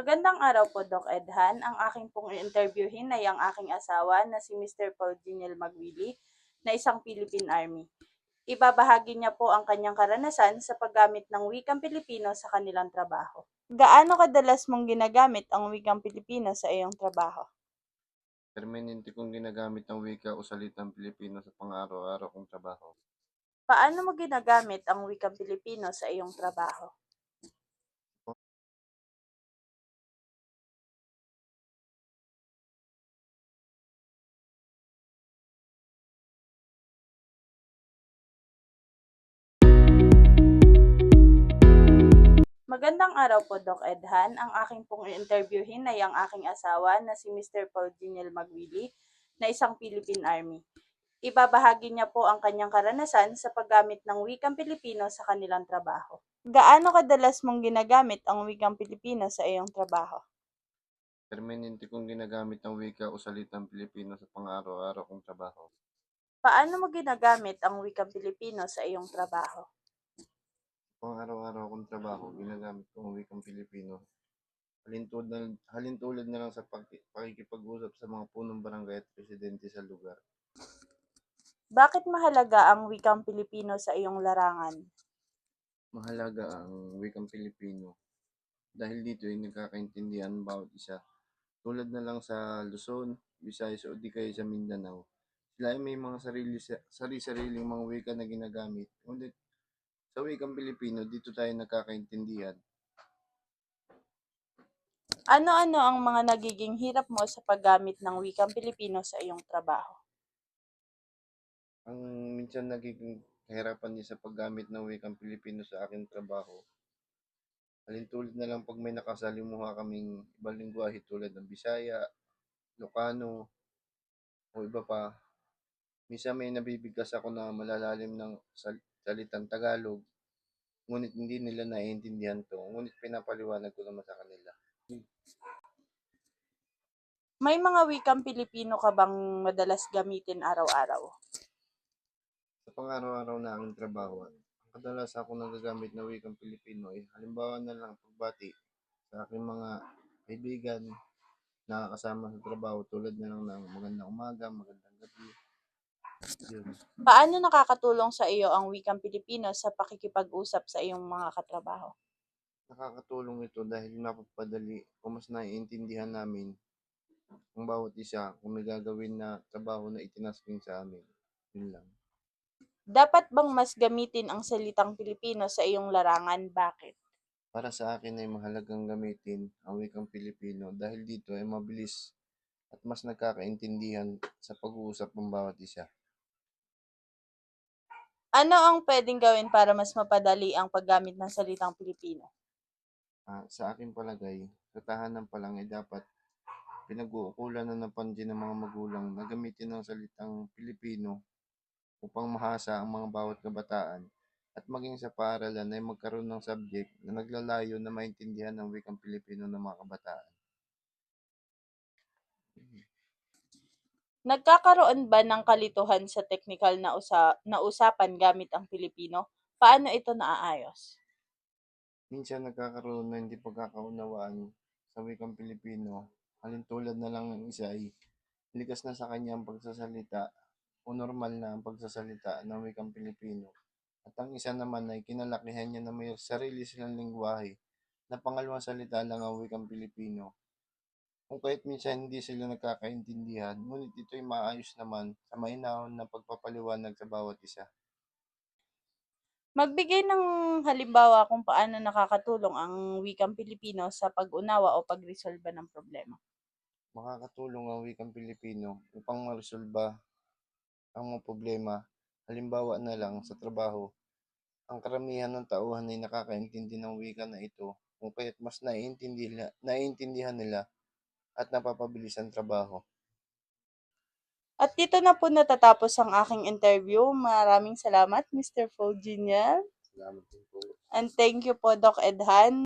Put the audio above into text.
Magandang araw po, Doc Edhan. Ang aking pong i-interviewin ay ang aking asawa na si Mr. Paul Giniel Magwili na isang Philippine Army. Ibabahagi niya po ang kanyang karanasan sa paggamit ng wikang Pilipino sa kanilang trabaho. Gaano kadalas mong ginagamit ang wikang Pilipino sa iyong trabaho? Permanente kong ginagamit ang wika o salitang Pilipino sa pang-araw-araw kong trabaho. Paano mo ginagamit ang wikang Pilipino sa iyong trabaho? Magandang araw po, Doc Edhan. Ang aking pong i-interviewin ay ang aking asawa na si Mr. Paul Giniel Magwili na isang Philippine Army. Ibabahagi niya po ang kanyang karanasan sa paggamit ng wikang Pilipino sa kanilang trabaho. Gaano kadalas mong ginagamit ang wikang Pilipino sa iyong trabaho? Permanente kong ginagamit ang wika o salitang Pilipino sa pang-araw-araw kong trabaho. Paano mo ginagamit ang wikang Pilipino sa iyong trabaho? Pang-araw-araw kong trabaho, ginagamit ko ang wikang Pilipino. Halintulad na lang sa pakikipag-usap sa mga punong barangay at presidente sa lugar. Bakit mahalaga ang wikang Pilipino sa iyong larangan? Mahalaga ang wikang Pilipino dahil dito ay nagkakaintindihan ang bawat isa. Tulad na lang sa Luzon, Visayas o di kaya sa Mindanao. Sila ay may mga sariling mga wika na ginagamit. Ngunit sa wikang Pilipino, dito tayo nagkakaintindihan. Ano-ano ang mga nagiging hirap mo sa paggamit ng wikang Pilipino sa iyong trabaho? Ang minsan nagiging kahirapan din sa paggamit ng wikang Pilipino sa aking trabaho. Halintulad na lang pag may nakasalimuha kaming ibang lingwahe tulad ng Bisaya, Ilocano, o iba pa. Minsan may nabibigkas ako na malalalim ng salitang Tagalog, ngunit hindi nila naiintindihan to. Ngunit pinapaliwanag ko naman sa kanila. May mga wikang Pilipino ka bang madalas gamitin araw-araw? Sa pang-araw-araw na aking trabaho, ang kadalas ako nagagamit na wikang Pilipino ay halimbawa na lang pagbati sa aking mga kaibigan, nakakasama sa trabaho tulad na lang ng magandang umaga, magandang gabi. Yun. Paano nakakatulong sa iyo ang wikang Pilipino sa pakikipag-usap sa iyong mga katrabaho? Nakakatulong ito dahil napapadali o mas naiintindihan namin ang bawat isa kung may gagawin na trabaho na itinasking sa amin. Yun lang. Dapat bang mas gamitin ang salitang Pilipino sa iyong larangan? Bakit? Para sa akin ay mahalagang gamitin ang wikang Pilipino dahil dito ay mabilis at mas nagkakaintindihan sa pag-uusap ng bawat isa. Ano ang pwedeng gawin para mas mapadali ang paggamit ng salitang Pilipino? Sa aking palagay, sa tahanan pa lang ay dapat pinag-uukulan na ng pansin ng mga magulang na gamitin ang salitang Pilipino upang mahasa ang mga bawat kabataan at maging sa paaralan ay magkaroon ng subject na naglalayo na maintindihan ang wikang Pilipino ng mga kabataan. Nagkakaroon ba ng kalituhan sa teknikal na usapan gamit ang Pilipino? Paano ito naaayos? Minsan nagkakaroon ng hindi pagkakaunawaan sa wikang Pilipino. Halintulad na lang ng isa ay likas na sa kanya ang pagsasalita o normal na ang pagsasalita ng wikang Pilipino. At ang isa naman ay kinalakihan niya na may sarili silang lingwahe na pangalawang salita lang ang wikang Pilipino. Kung kahit minsan hindi sila nagkakaintindihan, ngunit ito'y maayos naman sa mainahon na pagpapaliwanag sa bawat isa. Magbigay ng halimbawa kung paano nakakatulong ang wikang Pilipino sa pag-unawa o pagresolba ng problema. Makakatulong ang wikang Pilipino upang maresolba ang mga problema. Halimbawa na lang sa trabaho, ang karamihan ng tauhan ay nakakaintindi ng wika na ito kung kaya't mas naiintindihan nila at napapabilis ang trabaho. At dito na po natatapos ang aking interview. Maraming salamat, Mr. Foginiel. Salamat din po. And thank you po, Doc Edhan.